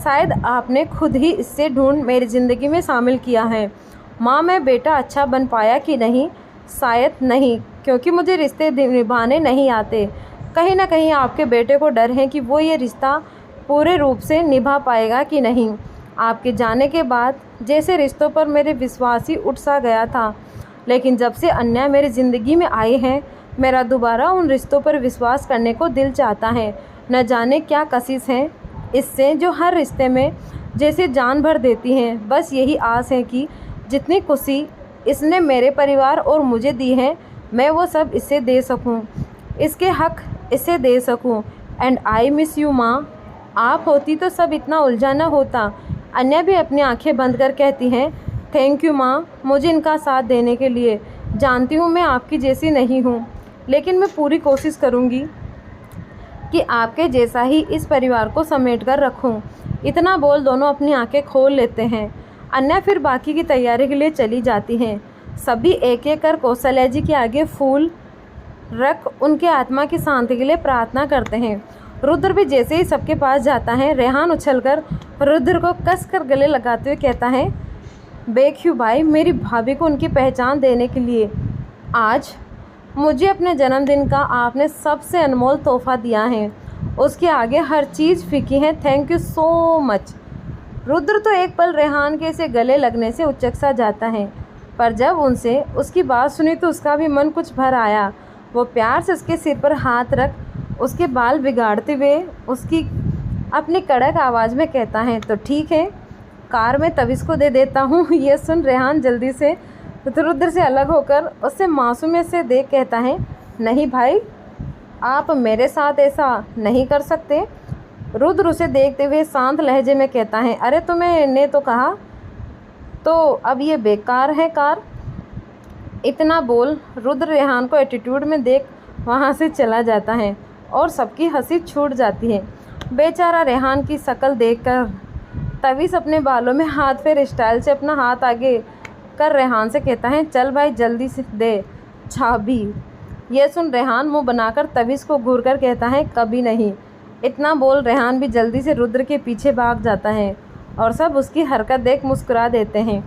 शायद आपने खुद ही इससे ढूंढ मेरी ज़िंदगी में शामिल किया है। माँ मैं बेटा अच्छा बन पाया कि नहीं? शायद नहीं, क्योंकि मुझे रिश्ते निभाने नहीं आते। कहीं ना कहीं आपके बेटे को डर है कि वो ये रिश्ता पूरे रूप से निभा पाएगा कि नहीं। आपके जाने के बाद जैसे रिश्तों पर मेरे विश्वास ही उठ सा गया था, लेकिन जब से अन्या मेरी ज़िंदगी में आए हैं मेरा दोबारा उन रिश्तों पर विश्वास करने को दिल चाहता है। न जाने क्या कशिश है इससे जो हर रिश्ते में जैसे जान भर देती हैं। बस यही आस है कि जितनी खुशी इसने मेरे परिवार और मुझे दी है मैं वो सब इसे दे सकूं, इसके हक इसे दे सकूं। एंड आई मिस यू माँ, आप होती तो सब इतना उलझा न होता। अन्या भी अपनी आंखें बंद कर कहती हैं, थैंक यू माँ मुझे इनका साथ देने के लिए। जानती हूँ मैं आपकी जैसी नहीं हूँ, लेकिन मैं पूरी कोशिश करूँगी कि आपके जैसा ही इस परिवार को समेट कर रखूँ। इतना बोल दोनों अपनी आंखें खोल लेते हैं। अन्या फिर बाकी की तैयारी के लिए चली जाती हैं। सभी एक एक कर कौशल्या जी के आगे फूल रख उनके आत्मा की शांति के लिए प्रार्थना करते हैं। रुद्र भी जैसे ही सबके पास जाता है, रेहान उछलकर रुद्र को कसकर गले लगाते हुए कहता है, बेक्यू भाई, मेरी भाभी को उनकी पहचान देने के लिए आज मुझे अपने जन्मदिन का आपने सबसे अनमोल तोहफा दिया है। उसके आगे हर चीज़ फीकी है। Thank you so much. Rudra तो एक पल रेहान के इसे गले लगने से उचक सा जाता है, पर जब उनसे उसकी बात सुनी तो उसका भी मन कुछ भर आया। वो प्यार से उसके सिर पर हाथ रख उसके बाल बिगाड़ते हुए उसकी अपनी कड़क आवाज़ में कहता है, तो ठीक है, कार में तविश को दे देता हूँ। ये सुन रेहान जल्दी से रुद्र से अलग होकर उससे मासूमियत से देख कहता है, नहीं भाई, आप मेरे साथ ऐसा नहीं कर सकते। रुद्र उसे देखते हुए शांत लहजे में कहता है, अरे तुमने तो कहा, तो अब ये बेकार है कार। इतना बोल रुद्र रेहान को एटीट्यूड में देख वहाँ से चला जाता है और सबकी हंसी छूट जाती है। बेचारा रेहान की शक्ल देखकर तविश अपने बालों में हाथ फेर स्टाइल से अपना हाथ आगे कर रेहान से कहता है, चल भाई जल्दी से दे चाबी। ये सुन रेहान मुंह बनाकर तविश को घूर कर कहता है, कभी नहीं। इतना बोल रेहान भी जल्दी से रुद्र के पीछे भाग जाता है और सब उसकी हरकत देख मुस्कुरा देते हैं।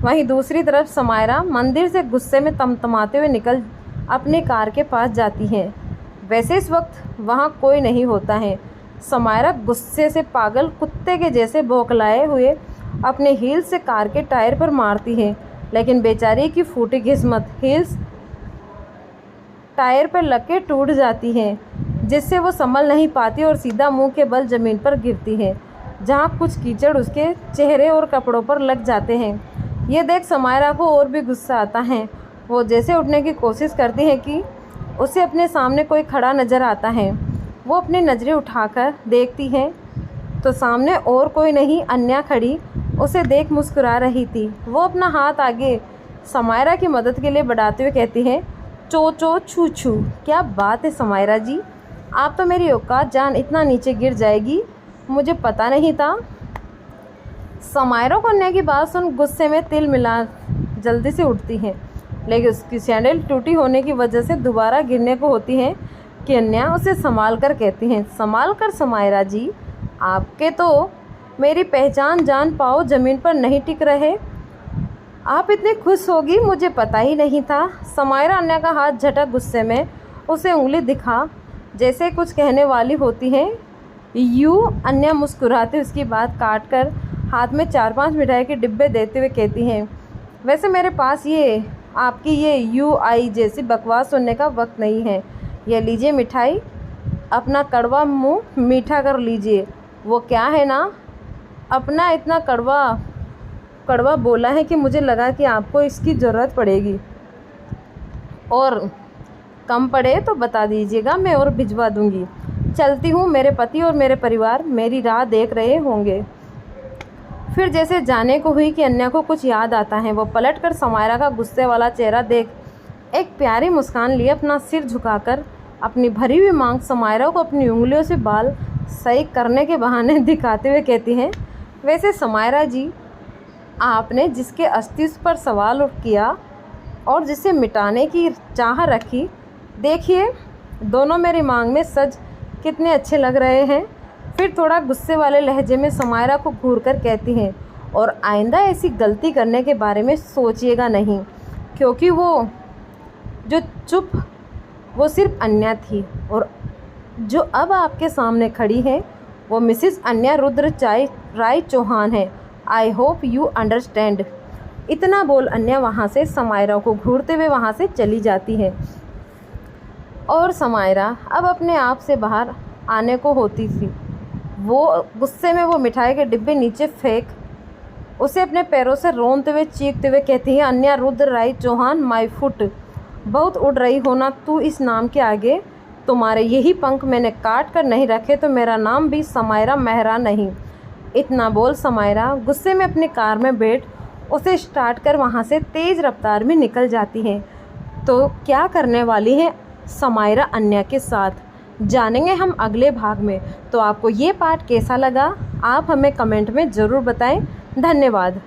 वहीं दूसरी तरफ समायरा मंदिर से गुस्से में तमतमाते हुए निकल अपनी कार के पास जाती है। वैसे इस वक्त वहाँ कोई नहीं होता है। समायरा गुस्से से पागल कुत्ते के जैसे बौखलाए हुए अपने हील्स से कार के टायर पर मारती है, लेकिन बेचारी की फूटी किस्मत हील्स टायर पर लग के टूट जाती है, जिससे वो संभल नहीं पाती और सीधा मुंह के बल ज़मीन पर गिरती है, जहाँ कुछ कीचड़ उसके चेहरे और कपड़ों पर लग जाते हैं। ये देख समायरा को और भी गुस्सा आता है। वो जैसे उठने की कोशिश करती है कि उसे अपने सामने कोई खड़ा नज़र आता है। वो अपनी नज़रें उठाकर देखती है तो सामने और कोई नहीं, अन्या खड़ी उसे देख मुस्कुरा रही थी। वो अपना हाथ आगे समायरा की मदद के लिए बढ़ाते हुए कहती है, चो चो छू छू। क्या बात है समायरा जी, आप तो मेरी औकात जान इतना नीचे गिर जाएगी, मुझे पता नहीं था। समायरा को अन्या की बात सुन गुस्से में तिल मिला जल्दी से उठती है, लेकिन उसकी सैंडल टूटी होने की वजह से दोबारा गिरने को होती है कि अन्या उसे संभाल कर कहती हैं, संभाल कर समायरा जी, आपके तो मेरी पहचान जान पाओ ज़मीन पर नहीं टिक रहे। आप इतनी खुश होगी मुझे पता ही नहीं था। समायरा अन्या का हाथ झटक गुस्से में उसे उंगली दिखा जैसे कुछ कहने वाली होती है। अन्या मुस्कुराते उसकी बात काट कर हाथ में 4-5 मिठाई के डिब्बे देते हुए कहती हैं, वैसे मेरे पास ये आपकी ये UI जैसी बकवास सुनने का वक्त नहीं है। ये लीजिए मिठाई, अपना कड़वा मुंह मीठा कर लीजिए। वो क्या है ना, अपना इतना कड़वा बोला है कि मुझे लगा कि आपको इसकी ज़रूरत पड़ेगी, और कम पड़े तो बता दीजिएगा, मैं और भिजवा दूंगी। चलती हूँ, मेरे पति और मेरे परिवार मेरी राह देख रहे होंगे। फिर जैसे जाने को हुई कि अन्या को कुछ याद आता है। वो पलटकर समायरा का गुस्से वाला चेहरा देख एक प्यारी मुस्कान लिए अपना सिर झुकाकर अपनी भरी हुई मांग समायरा को अपनी उंगलियों से बाल सही करने के बहाने दिखाते हुए कहती हैं, वैसे समायरा जी, आपने जिसके अस्तित्व पर सवाल किया और जिसे मिटाने की चाह रखी, देखिए दोनों मेरी मांग में सज कितने अच्छे लग रहे हैं। फिर थोड़ा गुस्से वाले लहजे में समायरा को घूरकर कहती हैं, और आइंदा ऐसी गलती करने के बारे में सोचिएगा नहीं, क्योंकि वो सिर्फ अन्या थी, और जो अब आपके सामने खड़ी है वो मिसिस अन्या रुद्र राय चौहान है। I hope you understand. इतना बोल अन्या वहाँ से समायरा को घूरते हुए वहाँ से चली जाती है, और समायरा अब अपने आप से बाहर आने को होती थी। वो गुस्से में वो मिठाई के डिब्बे नीचे फेंक उसे अपने पैरों से रोनते हुए चीखते हुए कहती है, अन्या रुद्र राय चौहान, माय फुट, बहुत उड़ रही हो ना तू इस नाम के आगे। तुम्हारे यही पंख मैंने काट कर नहीं रखे तो मेरा नाम भी समायरा मेहरा नहीं। इतना बोल समायरा गुस्से में अपनी कार में बैठ उसे स्टार्ट कर वहाँ से तेज़ रफ्तार में निकल जाती है। तो क्या करने वाली है समायरा अन्या के साथ, जानेंगे हम अगले भाग में। तो आपको ये पार्ट कैसा लगा आप हमें कमेंट में ज़रूर बताएं। धन्यवाद।